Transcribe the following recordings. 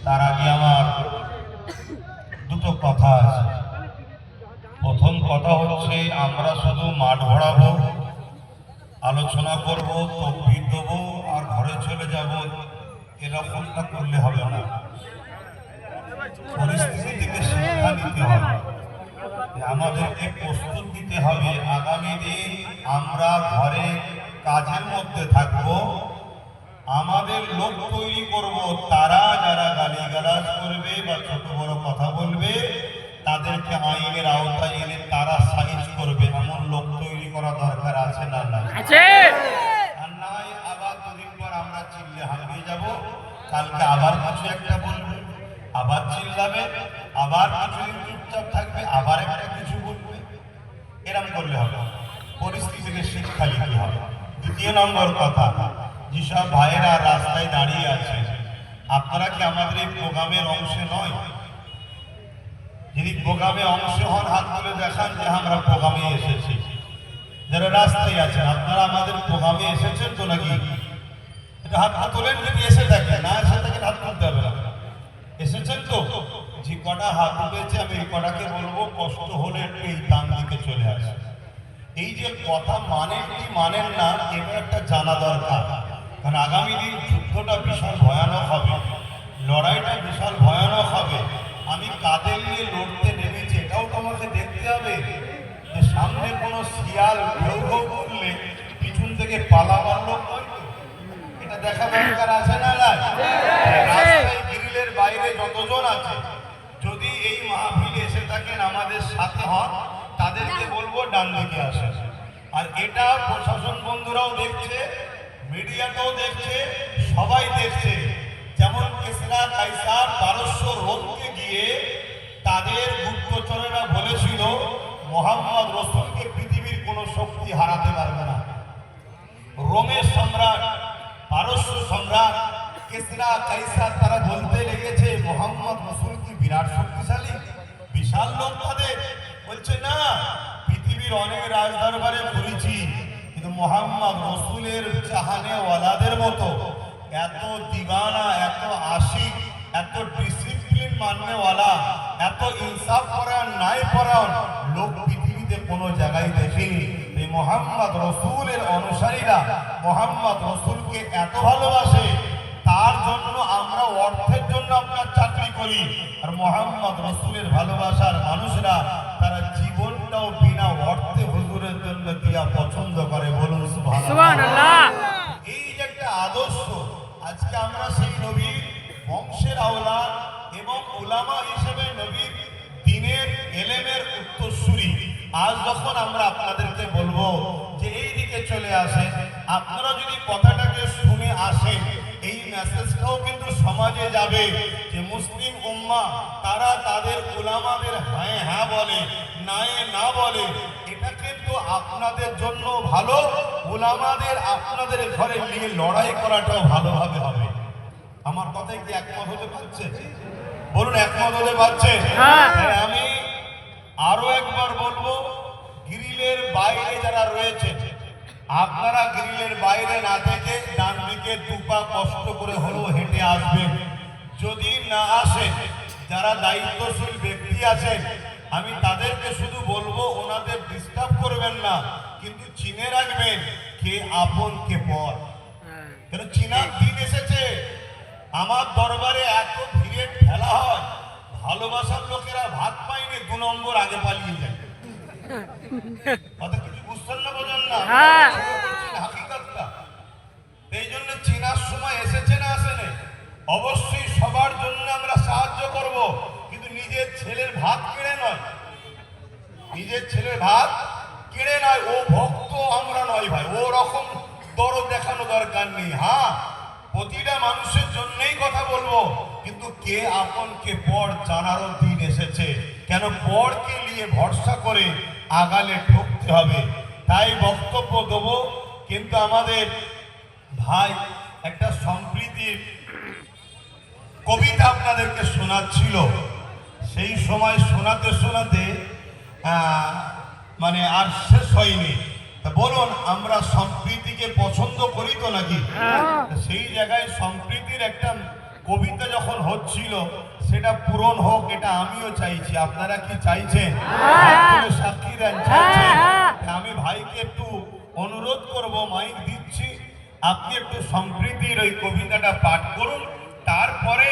তার আগে আমার দুটো কথা আছে। প্রথম কথা হচ্ছে, আমরা শুধু মাঠ ভরাবো, আলোচনা করব, তকবীর দেবো আর ঘরে চলে যাব, এরকমটা করলে হবে না। পরিস্থিতি থেকে শিক্ষা নিতে হবে, আমাদেরকে প্রস্তুত দিতে হবে। আগামী দিন আমরা ঘরে কাজের মধ্যে থাকব, আমাদের লোক তৈরি করব, তারা যারা গালিগালাজ করবে বা ছোট বড় কথা বলবে তাদেরকে আইনের আওতায় এনে তারা সাইজ করবে, এমন লোক তৈরি করা দরকার আছে না? আর নাই আবার দুদিন পর আমরা চিল্লে হাঁপিয়ে যাব, কালকে আবার কিছু একটা বলবে, আবার চিল্লাবে, আবার কিছুদিন চুপচাপ থাকবে, আবার একটা কিছু বলবে। এরকম করলে হবে, পরিস্থিতি থেকে শিক্ষা নিতে হবে। দ্বিতীয় নম্বর কথা, যেসব ভাইয়েরা রাস্তায় দাঁড়িয়ে আছে, আপনারা কি আমাদের এই প্রোগ্রামের অংশ নয়? যদি প্রোগ্রামে অংশ হন, হাত তুলে দেখান যে আমরা প্রোগ্রামে এসেছি। যারা রাস্তায় আছেন, আপনারা আমাদের প্রোগ্রামে এসেছেন তো নাকি? এটা হাত তোলেন যদি এসে থাকেন, না এসে থাকেন হাত তুলতে হবে না। এসেছেন তো? যে কটা হাত উঠেছে আমি এই কটাকে বলবো, কষ্ট হলে একটু এই ডান দিকে চলে আসে। এই যে কথা মানেন কি মানেন না, এবার একটা জানা দরকার। কারণ আগামী দিন যুদ্ধটা বিশাল ভয়ানক হবে, লড়াইটা বিশাল ভয়ানক হবে। আমি কাদের নিয়ে লড়তে নেমেছি এটাও তো আমাকে দেখতে হবে, যে সামনে কোনো শিয়াল ঘেউ ঘেউ করলে পিছন থেকে পালাবার লোক নয় তো। এটা দেখা দরকার আছে না? রাস্তায় গ্রিলের বাইরে যতজন আছে, যদি এই মাহফিলে এসে থাকেন আমাদের সাথে হন, তাদেরকে বলবো ডান দিকে আসে। আর এটা প্রশাসন বন্ধুরাও দেখছে, মিডিয়াতেও দেখছে, সবাই দেখছে। যেমন কিসরা কাইসার 1200 রোমকে গিয়ে তাদের গুপ্তচরেরা বলেছিল মোহাম্মদ রসুলকে পৃথিবীর কোনো শক্তি হারাতে পারবে না। রোমের সম্রাট, পারস্য সম্রাট কিসরা কাইসার তারা বলতে লেগেছে মোহাম্মদ রসুল কি বিরাট শক্তিশালী, বিশাল লোক তাদের। বলছে না, পৃথিবীর অনেক রাজদরবারে ঘুরেছি, কিন্তু মোহাম্মদ রসুলের চাহানে ওয়ালাদের মতো এত দিবানা, এত আশিক, এত ডিসিপ্লিন মাননেওয়ালা, এত ইনসাফ পরায়ণ, ন্যায় পরায়ণ লোক পৃথিবীতে কোনো জায়গায় দেখিনি। এই মোহাম্মদ রসুলের অনুসারীরা মোহাম্মদ রসুলকে এত ভালোবাসে, তার জন্য আমরা অর্থের জন্য আপনার চাকরি করি। আর মোহাম্মদ রসুলের ভালোবাসার মানুষরা তারা জীবনটাও বিনা অর্থে হুজুরের জন্য দিয়া পছন্দ করে। বলুন সুবহানাল্লাহ। এই যে একটা আদর্শ, আজকে আমরা সেই নবীর বংশের আওলাদ এবং উলামা হিসেবে নবীর দ্বীনের এলেমের উত্তরসূরি। আজ যখন আমরা আপনাদেরকে বলবো যে এই দিকে চলে আসেন, আপনারা যদি কথাটাকে শুনে আসেন, এই মেসেজটাও কিন্তু সমাজে যাবে যে মুসলিম উম্মাহ তারা তাদের উলামাদের হ্যাঁ হ্যাঁ বলে, নাই না বলে। এটা কিন্তু আপনাদের জন্য ভালো, উলামাদের আপনাদের ঘরে নিয়ে লড়াই করাটাও ভালোভাবে হবে। আমার কথায় কি একমত হতে পারছে? বলুন, একমত হতে পারছে? আমি আরো একবার বলবো, গ্রিলের বাইরে যারা রয়েছে, আপনারা গ্রিলের বাইরে না থেকে ডান দিকে দুপা কষ্ট করে হলেও হেঁটে আসবেন। যদি না আসেন, যারা দায়িত্বশীল ব্যক্তি আছেন, আমি তাদেরকে শুধু বলবো ওনাদের ডিস্টার্ব করবেন না, কিন্তু চিনে রাখবেন কে আপন কে পর। কেন চিনার দিন এসেছে। আমার দরবারে এত ভিড়ে ঠেলা হয়, ভালোবাসার লোকেরা ভাত পায়নি, 2 নম্বর আগে পালিয়ে যায়। কথা কিছু বুঝছেন না, বোঝেন না? হাকিকতটা এই জন্য চিনার সময় এসেছে না আসেনি? অবশ্যই সবার জন্য আমরা সাহায্য করব, কিন্তু নিজের ছেলের ভাত কেড়ে নয়, নিজের ছেলের ভাত কেড়ে নয়। ও ভক্ত, আমরা নয় ভাই, ও রকম দরদ দেখানো দরকার নেই। হ্যাঁ, প্রতিটা মানুষের জন্যই কথা বলবো, কিন্তু কে আপন কে পর জানারও দিন এসেছে। কেন পরকে নিয়ে ভরসা করে আগালে ঠকতে হবে। তাই বক্তব্য দেবো, কিন্তু আমাদের ভাই একটা সম্প্রীতির কবিতা আপনাদেরকে শোনাচ্ছিল, সেই সময় শোনাতে শোনাতে মানে আর শেষ হয়নি। তা বলুন, আমরা সম্প্রীতিকে পছন্দ করি তো নাকি? সেই জায়গায় সম্প্রীতির একটা কবিতা যখন হচ্ছিল সেটা পূরণ হোক, এটা আমিও চাইছি। আপনারা কি চাইছেন? সাক্ষী দেন, চাইছেন? আমি ভাইকে একটু অনুরোধ করব, মাইক দিচ্ছি, আপনি একটু সম্প্রীতির ওই কবিতাটা পাঠ করুন। তারপরে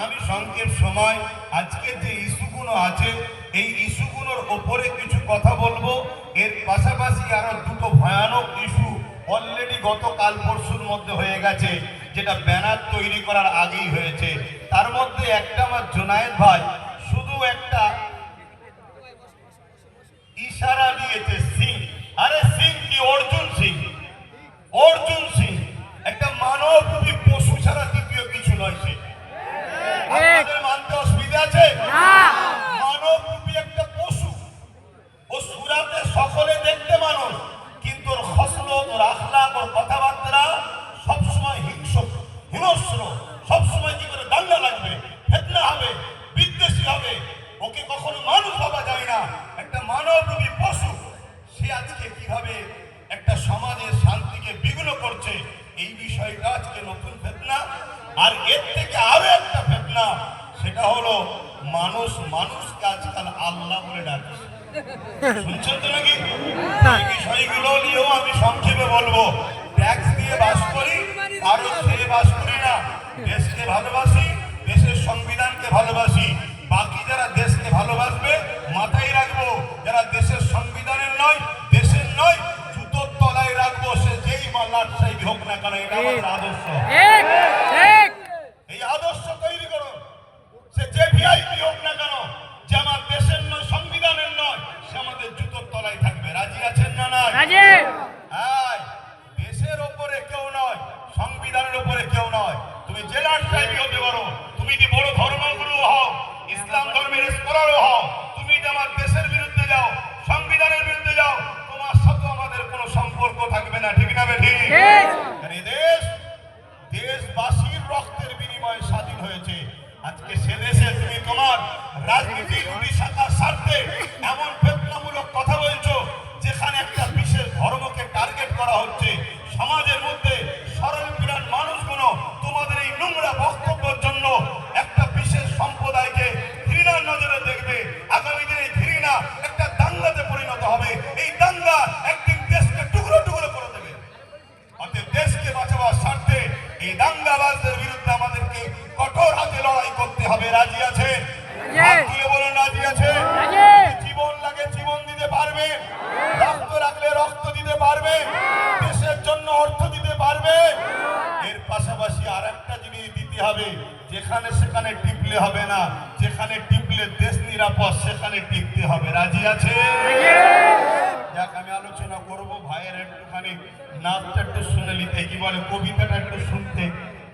আমি সংক্ষেপ সময় আজকের যে ইস্যুগুলো আছে এই ইস্যুগুলোর ওপরে কিছু কথা বলবো। এর পাশাপাশি আরো দুটো ভয়ানক ইস্যু অলরেডি গতকাল পরশুর মধ্যে হয়ে গেছে, যেটা ব্যানার তৈরি করার আগেই হয়েছে। তার মধ্যে একটা আমার জোনায়েদ ভাই শুধু একটা ইশারা দিয়েছে, সিং। আরে সিং কি? অর্জুন সিং। অর্জুন সিং একটা মানবরূপী পশু ছাড়া দ্বিতীয় কিছু নয়। সে আপনাদের মানতে অসুবিধা আছে? মানবরূপী একটা পশু। ও সুরাতে সকলে দেখতে মানুষ, কিন্তু ওর খসলত, ওর আখলাক, ওর কথাবার্তা সবসময় হিংস্র। সবসময় কি করে দাঙ্গা লাগবে, ফিতনা হবে, বিদ্বেষী হবে। ওকে কখনো মানুষ ভাবা যায় না, একটা মানবরূপী পশু। সে আজকে কিভাবে একটা সমাজের শান্তিকে বিঘ্ন করছে, এই বিষয়টা আজকে নতুন ফিতনা। আর এর থেকে আরো একটা ফিতনা, সেটা হলো মানুষকে আজকাল আল্লাহ বলে ডাকে। শুনছেন তো নাকি? এই বিষয়গুলো নিয়েও আমি সংক্ষেপে বলবো। ট্যাক্স দিয়ে বাস করি, আরো খেয়ে বাস করি না। দেশকে ভালোবাসি, দেশের সংবিধানকে ভালোবাসি। বাকি যারা দেশকে ভালোবাসবে মাথায় রাখবো, যারা দেশের সংবিধানের নয়, দেশের নয়, জুতোর তলায় রাখবো। সে যেই মাল্লার সাহেব হোক না কেন, এটা আমাদের আদর্শ। এই আদর্শ তৈরি করো। সে যে ভিআইপি হোক না কেন, যে আমার দেশের নয়, সংবিধানের নয়, সে আমাদের জুতোর তলায় থাকবে। রাজি আছেন না? নাই? হ্যাঁ, দেশের ওপরে কেউ নয়, সংবিধানের ওপরে কেউ নয়। তুমি জেলার সাহেব হতে পারো, তুমি যদি বড় ধর্মগুরু হও, ইসলাম ধর্মের স্কলারও হও, তুমি যদি আমার দেশের বিরুদ্ধে যাও, সংবিধানের বিরুদ্ধে যাও, তোমার সাথে আমাদের কোনো সম্পর্ক থাকবে না। ঠিক না বেঠিক? দেশবাসীর রক্তের বিনিময়ে স্বাধীন হয়েছে। আজকে সে দেশে তুমি তোমার রাজনীতির শাখার স্বার্থে এমন ফিতনামূলক কথা বলছো, যেখানে একটা বিশেষ ধর্মকে টার্গেট করা হচ্ছে। সমাজের মধ্যে সরল বিরাট মানুষগুলো তোমাদের এই নোংরা বক্তব্যের জন্য একটা বিশেষ সম্প্রদায়কে ঘৃণার নজরে দেখবে। আগামী দিনে ঘৃণা একটা দাঙ্গাতে পরিণত হবে। এই দাঙ্গা একদিন দেশকে টুকরো টুকরো করে দেবে। অতএব দেশকে বাঁচাবার স্বার্থে এই দাঙ্গাবাজদের বিরুদ্ধে আমাদেরকে কঠোর হাতে লড়াই করতে হবে। রাজি আছে? বলুন রাজি আছে? জীবন লাগে জীবন দিতে পারবে, রক্ত রাখলে রক্ত দিতে পারবে, দেশের জন্য অর্থ দিতে পারবে। এর পাশাপাশি আর একটা জিনিস দিতে হবে, যেখানে সেখানে টিপলে হবে না। যেখানে টিপলে দেশ নিরাপদ, সেখানে টিপতে হবে। রাজি আছে? যাক, আমি আলোচনা করবো। ভাইয়ের একটুখানি নাচটা একটু শুনে নিতে, কি বলে, কবিতাটা একটু শুনতে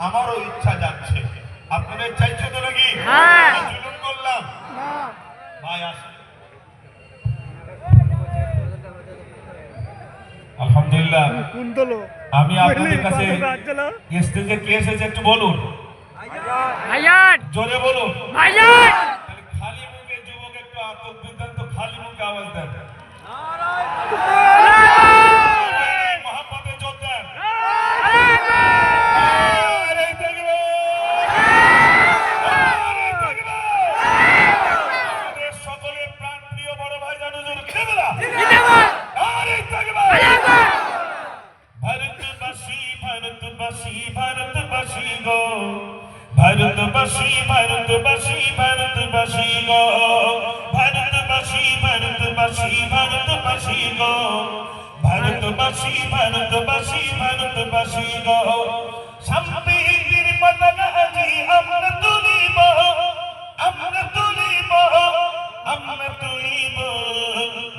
আমারও ইচ্ছা যাচ্ছে। আপনাদের চাইছে তো নাকি? জুলুম করলাম? ভাই আসেন। আলহামদুলিল্লাহ, আমি আপনাদের কাছে স্টেজে কে এসেছে একটু বলুন, জোরে বলুন। খালি মুখে যুবক একটু আত্মবিদ্যান, তো খালি মুখে আওয়াজ দেন। মহাপতে জোর দেন। সকলের প্রাণ প্রিয় বড় ভাই জানো ভারতবাসী, ভারতবাসী, ভারতবাসী গো, ভারতবাসী, ভারতবাসী, ভারতবাসী গো, ভারতবাসী, ভারতবাসী, ভারতবাসী গো, ভারতবাসী, ভারতবাসী, ভারতবাসী গো। সম্প্রীতির পতাকা আজি আমরা তুলিব, আমরা তুলিব, আমরা তুলিব।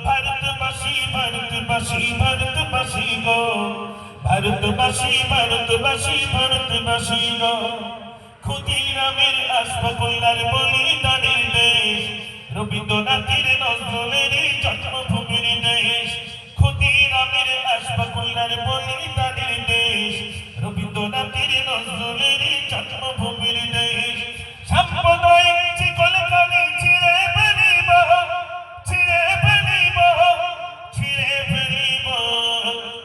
ভারতবাসী, ভারতবাসী, ভারতবাসী গো, ভারতবাসী, ভারতবাসী, ভারতবাসী গো। ক্ষুদিরামের আশফাকুল্লাহর বলিদানের দেশ, রবীন্দ্রনাথের নজরুলের জন্মভূমির দেশ। ক্ষুদিরামের আশফাকুল্লাহর বলিদানের দেশ, রবীন্দ্রনাথের নজরুলের জন্মভূমির দেশ। সাম্প্রদায়িক চিকলখানি ছিঁড়ে ফেলিব, ছিঁড়ে ফেলিব, ছিঁড়ে ফেলিব।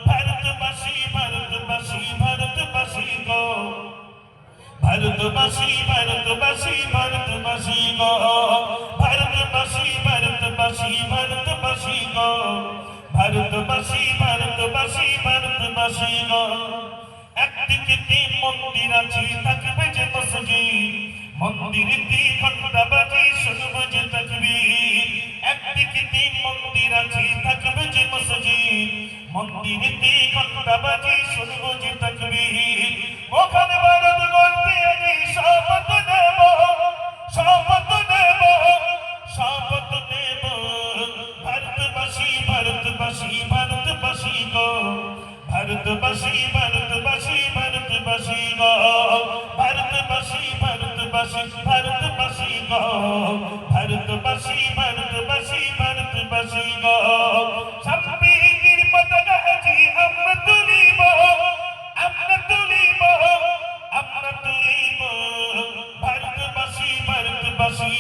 ভারতবাসী, ভারতবাসী, ভারতবাসী গো, ভারতবাসী ভারতবাসী ভারতবাসী গো ভারতবাসী ভারতবাসী ভারতবাসী গো ভারতবাসী ভারতবাসী ভারতবাসী গো একদিকে তিন মন্দির আছে থাকবে যে মসজিদ মন্দিরেতে ঘন্টা বাজে শুনবো যে তাকবীর একদিকে তিন মন্দির আছে থাকবে যে মসজিদ মন্দিরেতে ঘন্টা বাজে শুনবো যে তাকবীর ওখানে ভারত গড়তে আছি শপথ নেব শপথ নেব শপথ নেব ভারতবাসী ভারতবাসী ভারতবাসী গো ভারতবাসী ভারতবাসী ভারতবাসী গো ভারতবাসী ভারতবাসী ভারতবাসী গো ভারতবাসী ভারতবাসী ভারতবাসী গো সম্প্রীতির পতাকা আজি আমরা তুলিব আমরা তুলিব আমরা তুলিব ভারতবাসী ভারতবাসী